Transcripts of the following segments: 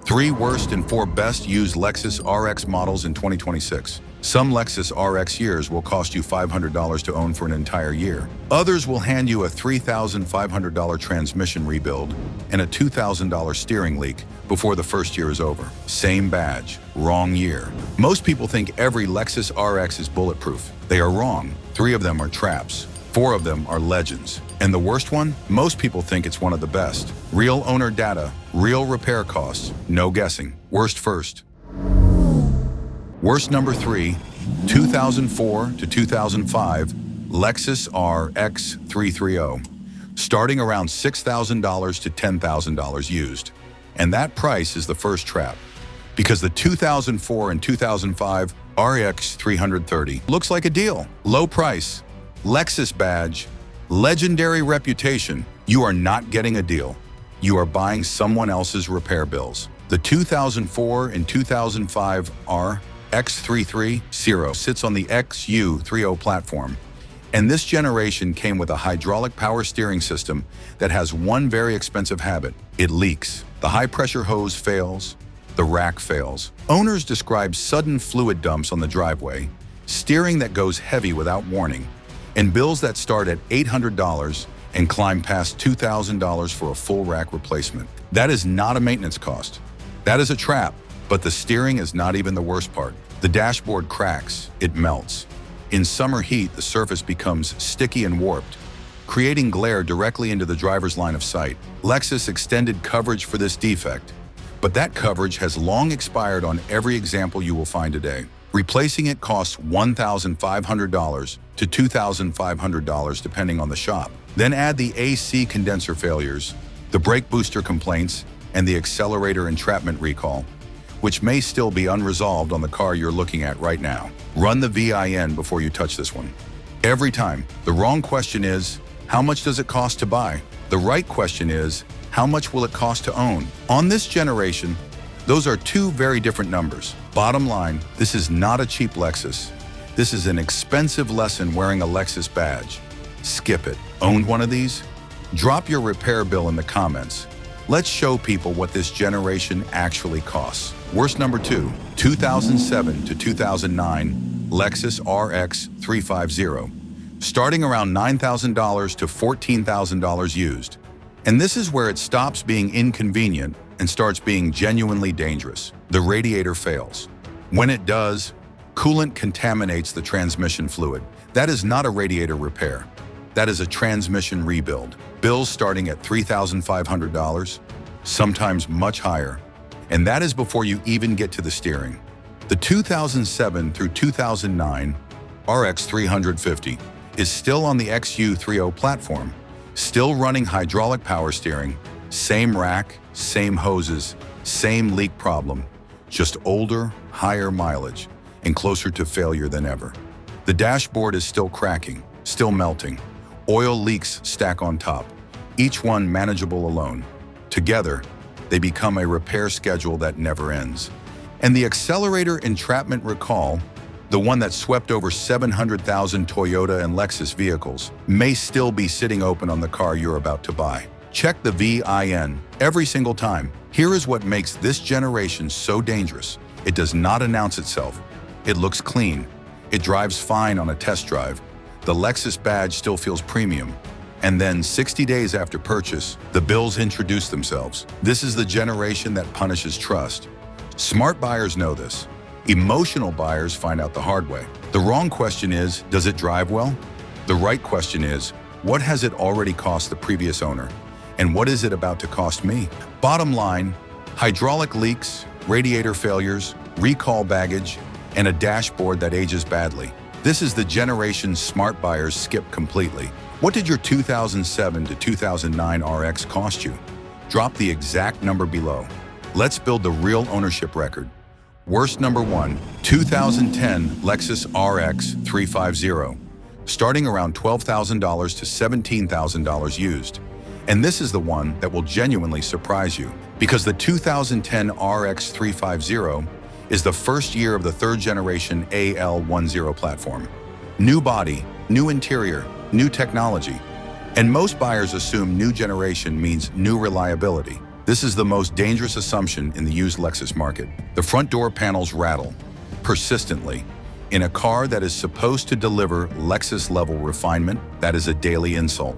3 worst and 4 best used Lexus RX models in 2026. Some Lexus RX years will cost you $500 to own for an entire year. Others will hand you a $3,500 transmission rebuild and a $2,000 steering leak before the first year is over. Same badge, wrong year. Most people think every Lexus RX is bulletproof. They are wrong. 3 of them are traps. 4 of them are legends. And the worst one? Most people think it's one of the best. Real owner data, real repair costs, no guessing. Worst first. Worst number 3, 2004 to 2005 Lexus RX 330, starting around $6,000 to $10,000 used. And that price is the first trap, because the 2004 and 2005 RX 330 looks like a deal. Low price, Lexus badge, legendary reputation. You are not getting a deal. You are buying someone else's repair bills. The 2004 and 2005 X330 sits on the XU30 platform, and this generation came with a hydraulic power steering system that has one very expensive habit: it leaks. The high-pressure hose fails, the rack fails. Owners describe sudden fluid dumps on the driveway, steering that goes heavy without warning, and bills that start at $800 and climb past $2,000 for a full rack replacement. That is not a maintenance cost. That is a trap. But the steering is not even the worst part. The dashboard cracks, it melts. In summer heat, the surface becomes sticky and warped, creating glare directly into the driver's line of sight. Lexus extended coverage for this defect, but that coverage has long expired on every example you will find today. Replacing it costs $1,500 to $2,500 depending on the shop. Then add the AC condenser failures, the brake booster complaints, and the accelerator entrapment recall, which may still be unresolved on the car you're looking at right now. Run the VIN before you touch this one. Every time. The wrong question is, how much does it cost to buy? The right question is, how much will it cost to own? On this generation, those are 2 very different numbers. Bottom line, this is not a cheap Lexus. This is an expensive lesson wearing a Lexus badge. Skip it. Owned one of these? Drop your repair bill in the comments. Let's show people what this generation actually costs. Worst number 2, 2007 to 2009 Lexus RX 350, starting around $9,000 to $14,000 used. And this is where it stops being inconvenient and starts being genuinely dangerous. The radiator fails. When it does, coolant contaminates the transmission fluid. That is not a radiator repair. That is a transmission rebuild. Bills starting at $3,500, sometimes much higher. And that is before you even get to the steering. The 2007 through 2009 RX 350 is still on the XU30 platform, still running hydraulic power steering, same rack, same hoses, same leak problem, just older, higher mileage, and closer to failure than ever. The dashboard is still cracking, still melting. Oil leaks stack on top, each one manageable alone. Together, they become a repair schedule that never ends. And the accelerator entrapment recall, the one that swept over 700,000 Toyota and Lexus vehicles, may still be sitting open on the car you're about to buy. Check the VIN every single time. Here is what makes this generation so dangerous. It does not announce itself. It looks clean. It drives fine on a test drive. The Lexus badge still feels premium. And then 60 days after purchase, the bills introduce themselves. This is the generation that punishes trust. Smart buyers know this. Emotional buyers find out the hard way. The wrong question is, does it drive well? The right question is, what has it already cost the previous owner? And what is it about to cost me? Bottom line, hydraulic leaks, radiator failures, recall baggage, and a dashboard that ages badly. This is the generation smart buyers skip completely. What did your 2007 to 2009 RX cost you? Drop the exact number below. Let's build the real ownership record. Worst number 1, 2010 Lexus RX 350, starting around $12,000 to $17,000 used. And this is the one that will genuinely surprise you, because the 2010 RX 350 is the first year of the 3rd generation AL10 platform. New body, new interior, new technology. And most buyers assume new generation means new reliability. This is the most dangerous assumption in the used Lexus market. The front door panels rattle persistently. In a car that is supposed to deliver Lexus-level refinement, that is a daily insult.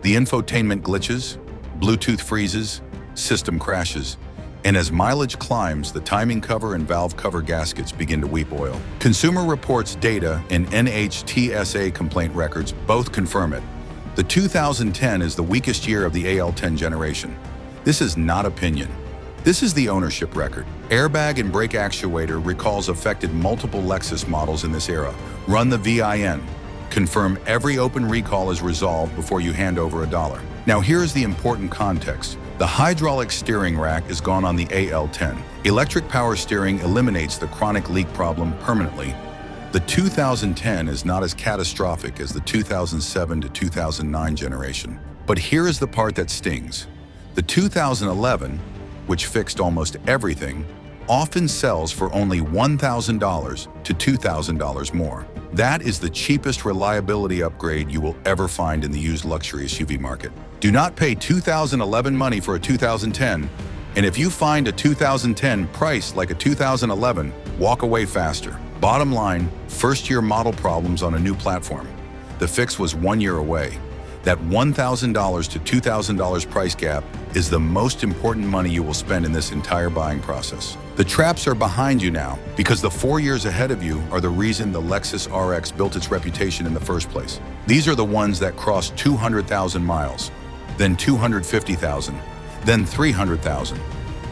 The infotainment glitches, Bluetooth freezes, system crashes, and as mileage climbs, the timing cover and valve cover gaskets begin to weep oil. Consumer Reports data and NHTSA complaint records both confirm it. The 2010 is the weakest year of the AL10 generation. This is not opinion. This is the ownership record. Airbag and brake actuator recalls affected multiple Lexus models in this era. Run the VIN. Confirm every open recall is resolved before you hand over $1. Now here's the important context. The hydraulic steering rack is gone on the AL10. Electric power steering eliminates the chronic leak problem permanently. The 2010 is not as catastrophic as the 2007 to 2009 generation. But here is the part that stings. The 2011, which fixed almost everything, often sells for only $1,000 to $2,000 more. That is the cheapest reliability upgrade you will ever find in the used luxury SUV market. Do not pay 2011 money for a 2010, and if you find a 2010 priced like a 2011, walk away faster. Bottom line, first-year model problems on a new platform. The fix was 1 year away. That $1,000 to $2,000 price gap is the most important money you will spend in this entire buying process. The traps are behind you now because the 4 years ahead of you are the reason the Lexus RX built its reputation in the first place. These are the ones that crossed 200,000 miles, then 250,000, then 300,000,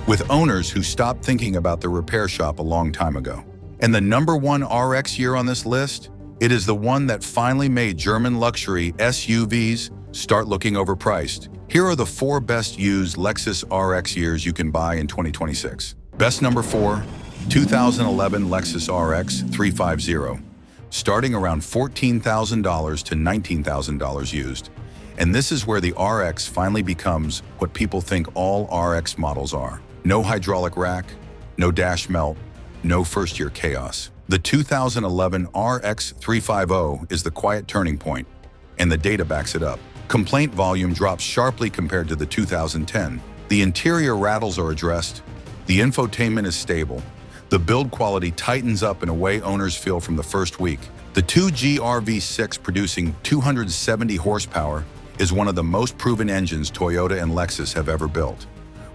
with owners who stopped thinking about the repair shop a long time ago. And the number one RX year on this list? It is the one that finally made German luxury SUVs start looking overpriced. Here are the 4 best used Lexus RX years you can buy in 2026. Best number 4, 2011 Lexus RX 350, starting around $14,000 to $19,000 used. And this is where the RX finally becomes what people think all RX models are. No hydraulic rack, no dash melt, no first-year chaos. The 2011 RX 350 is the quiet turning point, and the data backs it up. Complaint volume drops sharply compared to the 2010. The interior rattles are addressed, the infotainment is stable, the build quality tightens up in a way owners feel from the first week. The 2GR V6 producing 270 horsepower is one of the most proven engines Toyota and Lexus have ever built.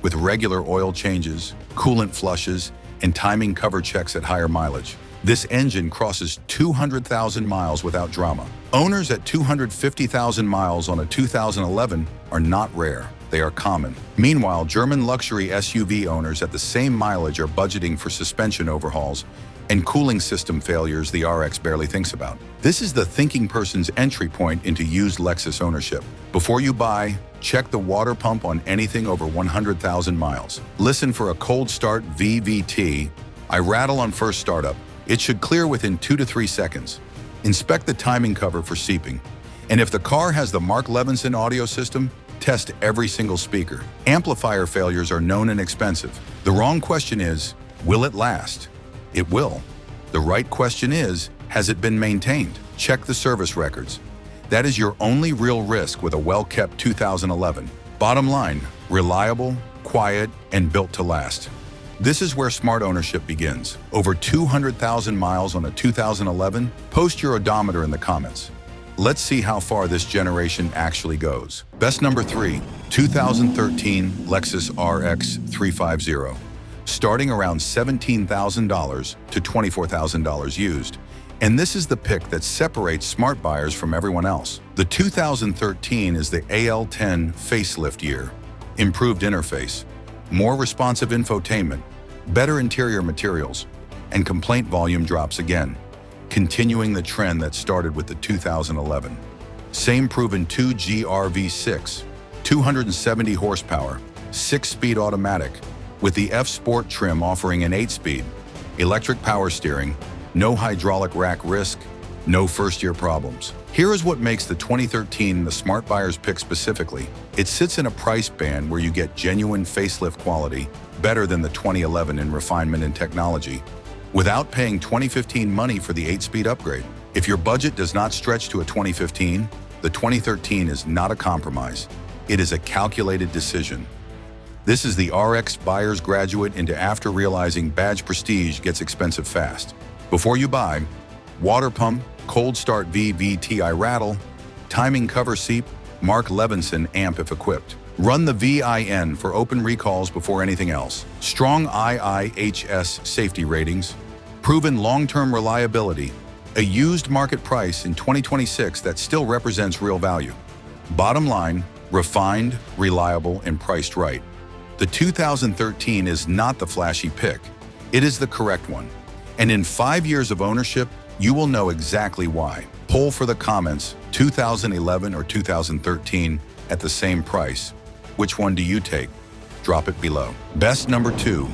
With regular oil changes, coolant flushes, and timing cover checks at higher mileage. This engine crosses 200,000 miles without drama. Owners at 250,000 miles on a 2011 are not rare, they are common. Meanwhile, German luxury SUV owners at the same mileage are budgeting for suspension overhauls and cooling system failures the RX barely thinks about. This is the thinking person's entry point into used Lexus ownership. Before you buy, check the water pump on anything over 100,000 miles. Listen for a cold start VVT. I rattle on first startup. It should clear within 2 to 3 seconds. Inspect the timing cover for seeping. And if the car has the Mark Levinson audio system, test every single speaker. Amplifier failures are known and expensive. The wrong question is, will it last? It will. The right question is, has it been maintained? Check the service records. That is your only real risk with a well-kept 2011. Bottom line, reliable, quiet, and built to last. This is where smart ownership begins. Over 200,000 miles on a 2011? Post your odometer in the comments. Let's see how far this generation actually goes. Best number 3, 2013 Lexus RX 350. Starting around $17,000 to $24,000 used. And this is the pick that separates smart buyers from everyone else. The 2013 is the AL10 facelift year. Improved interface, more responsive infotainment, better interior materials, and complaint volume drops again, continuing the trend that started with the 2011. Same proven 2GR V6, 270 horsepower, 6-speed automatic, with the F Sport trim offering an 8-speed, electric power steering, no hydraulic rack risk, no first-year problems. Here is what makes the 2013 the smart buyer's pick specifically. It sits in a price band where you get genuine facelift quality, better than the 2011 in refinement and technology, without paying 2015 money for the 8-speed upgrade. If your budget does not stretch to a 2015, the 2013 is not a compromise. It is a calculated decision. This is the RX buyer's graduate into after realizing badge prestige gets expensive fast. Before you buy, water pump, cold start VVTi rattle, timing cover seep, Mark Levinson amp if equipped. Run the VIN for open recalls before anything else. Strong IIHS safety ratings, proven long-term reliability, a used market price in 2026 that still represents real value. Bottom line, refined, reliable, and priced right. The 2013 is not the flashy pick. It is the correct one. And in 5 years of ownership, you will know exactly why. Poll for the comments, 2011 or 2013 at the same price. Which one do you take? Drop it below. Best number 2,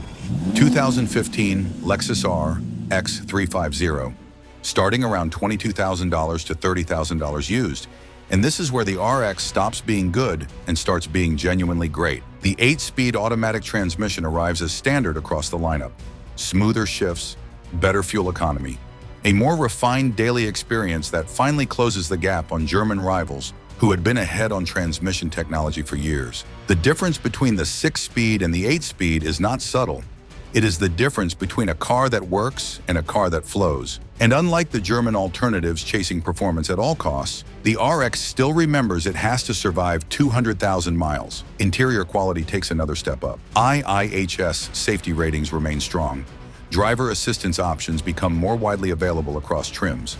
2015 Lexus RX 350, starting around $22,000 to $30,000 used. And this is where the RX stops being good and starts being genuinely great. The 8-speed automatic transmission arrives as standard across the lineup. Smoother shifts, better fuel economy, a more refined daily experience that finally closes the gap on German rivals who had been ahead on transmission technology for years. The difference between the 6-speed and the 8-speed is not subtle. It is the difference between a car that works and a car that flows. And unlike the German alternatives chasing performance at all costs, the RX still remembers it has to survive 200,000 miles. Interior quality takes another step up. IIHS safety ratings remain strong. Driver assistance options become more widely available across trims.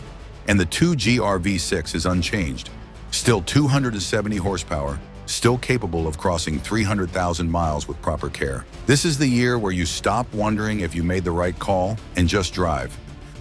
And the 2GR V6 is unchanged. Still 270 horsepower, still capable of crossing 300,000 miles with proper care. This is the year where you stop wondering if you made the right call and just drive.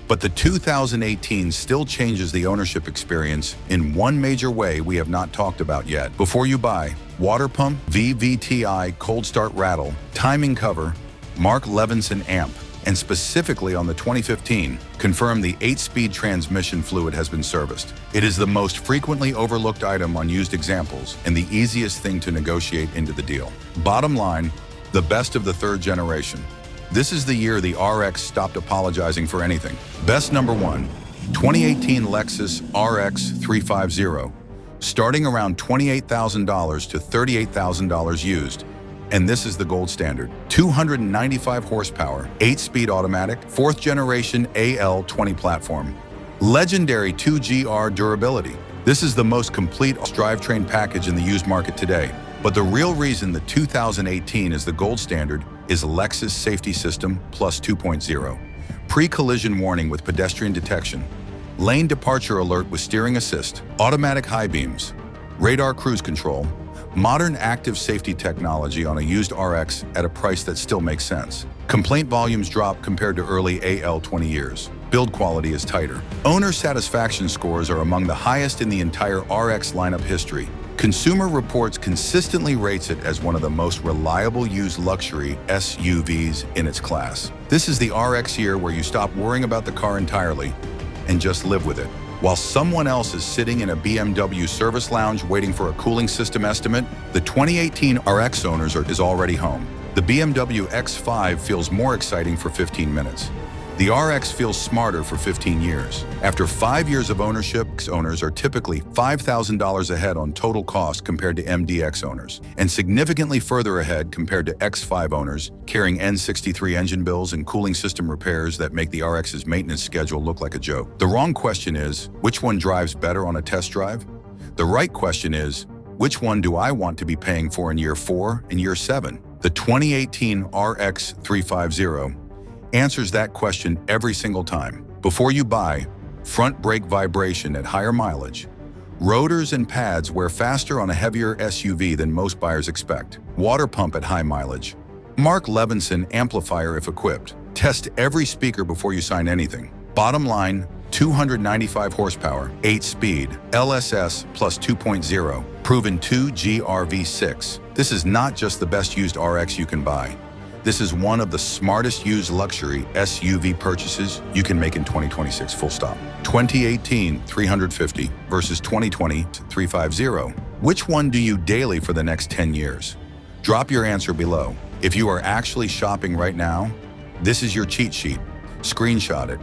But the 2018 still changes the ownership experience in one major way we have not talked about yet. Before you buy, water pump, VVTi cold start rattle, timing cover, Mark Levinson amp, and specifically on the 2015, confirm the 8-speed transmission fluid has been serviced. It is the most frequently overlooked item on used examples and the easiest thing to negotiate into the deal. Bottom line, the best of the third generation. This is the year the RX stopped apologizing for anything. Best number 1, 2018 Lexus RX 350, starting around $28,000 to $38,000 used. And this is the gold standard. 295 horsepower, 8-speed automatic, 4th generation AL20 platform. Legendary 2GR durability. This is the most complete drivetrain package in the used market today. But the real reason the 2018 is the gold standard is LEXUS Safety System Plus 2.0. Pre-collision warning with pedestrian detection, lane departure alert with steering assist, automatic high beams, radar cruise control, modern active safety technology on a used RX at a price that still makes sense. Complaint volumes drop compared to early AL20 years. Build quality is tighter. Owner satisfaction scores are among the highest in the entire RX lineup history. Consumer Reports consistently rates it as one of the most reliable used luxury SUVs in its class. This is the RX year where you stop worrying about the car entirely and just live with it. While someone else is sitting in a BMW service lounge waiting for a cooling system estimate, the 2018 RX owners is already home. The BMW X5 feels more exciting for 15 minutes. The RX feels smarter for 15 years. After 5 years of ownership, X owners are typically $5,000 ahead on total cost compared to MDX owners, and significantly further ahead compared to X5 owners carrying N63 engine bills and cooling system repairs that make the RX's maintenance schedule look like a joke. The wrong question is, which one drives better on a test drive? The right question is, which one do I want to be paying for in year 4 and year 7? The 2018 RX 350 answers that question every single time. Before you buy, front brake vibration at higher mileage. Rotors and pads wear faster on a heavier SUV than most buyers expect. Water pump at high mileage. Mark Levinson amplifier if equipped. Test every speaker before you sign anything. Bottom line, 295 horsepower, 8-speed, LSS plus 2.0, proven 2GR V6. This is not just the best used RX you can buy. This is one of the smartest used luxury SUV purchases you can make in 2026, full stop. 2018 350 versus 2020 350. Which one do you daily for the next 10 years? Drop your answer below. If you are actually shopping right now, this is your cheat sheet. Screenshot it.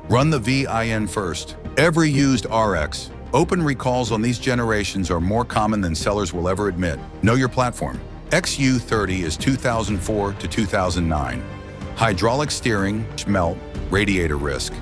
Run the VIN first. Every used RX. Open recalls on these generations are more common than sellers will ever admit. Know your platform. XU30 is 2004 to 2009. Hydraulic steering, melt, radiator risk.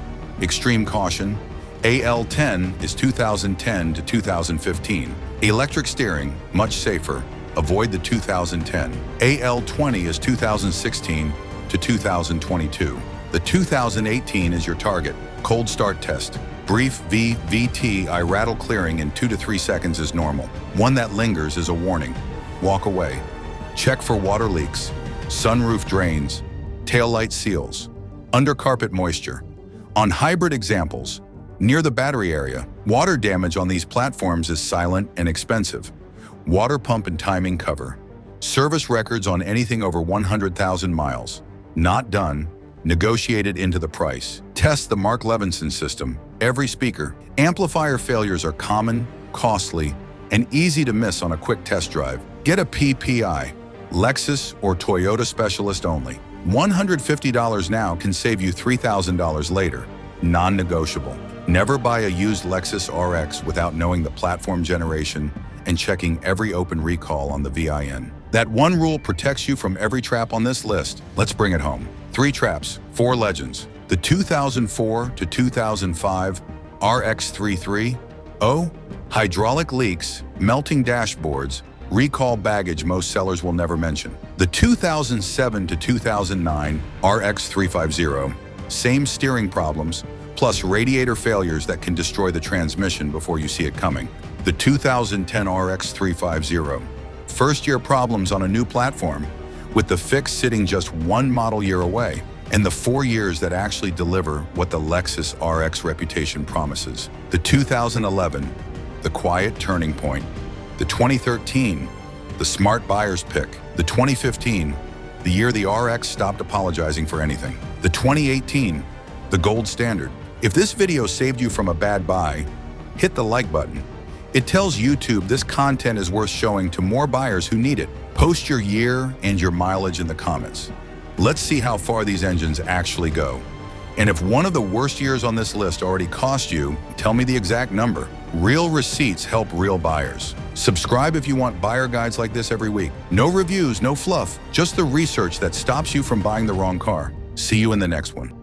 Extreme caution. AL10 is 2010 to 2015. Electric steering, much safer. Avoid the 2010. AL20 is 2016 to 2022. The 2018 is your target. Cold start test. Brief VVT rattle clearing in 2 to 3 seconds is normal. One that lingers is a warning. Walk away. Check for water leaks, sunroof drains, taillight seals, undercarpet moisture. On hybrid examples, near the battery area, water damage on these platforms is silent and expensive. Water pump and timing cover. Service records on anything over 100,000 miles. Not done. Negotiated into the price. Test the Mark Levinson system. Every speaker. Amplifier failures are common, costly, and easy to miss on a quick test drive. Get a PPI. LEXUS or Toyota specialist only. $150 now can save you $3,000 later. Non-negotiable. Never buy a used LEXUS RX without knowing the platform generation and checking every open recall on the VIN. That one rule protects you from every trap on this list. Let's bring it home. 3 traps, 4 legends. The 2004 to 2005 RX33. Hydraulic leaks, melting dashboards, recall baggage most sellers will never mention. The 2007 to 2009 RX350. Same steering problems, plus radiator failures that can destroy the transmission before you see it coming. The 2010 RX350. First-year problems on a new platform, with the fix sitting just 1 model year away, and the 4 years that actually deliver what the Lexus RX reputation promises. The 2011, the quiet turning point. The 2013, the smart buyer's pick. The 2015, the year the RX stopped apologizing for anything. The 2018, the gold standard. If this video saved you from a bad buy, hit the like button. It tells YouTube this content is worth showing to more buyers who need it. Post your year and your mileage in the comments. Let's see how far these engines actually go. And if one of the worst years on this list already cost you, tell me the exact number. Real receipts help real buyers. Subscribe if you want buyer guides like this every week. No reviews, no fluff, just the research that stops you from buying the wrong car. See you in the next one.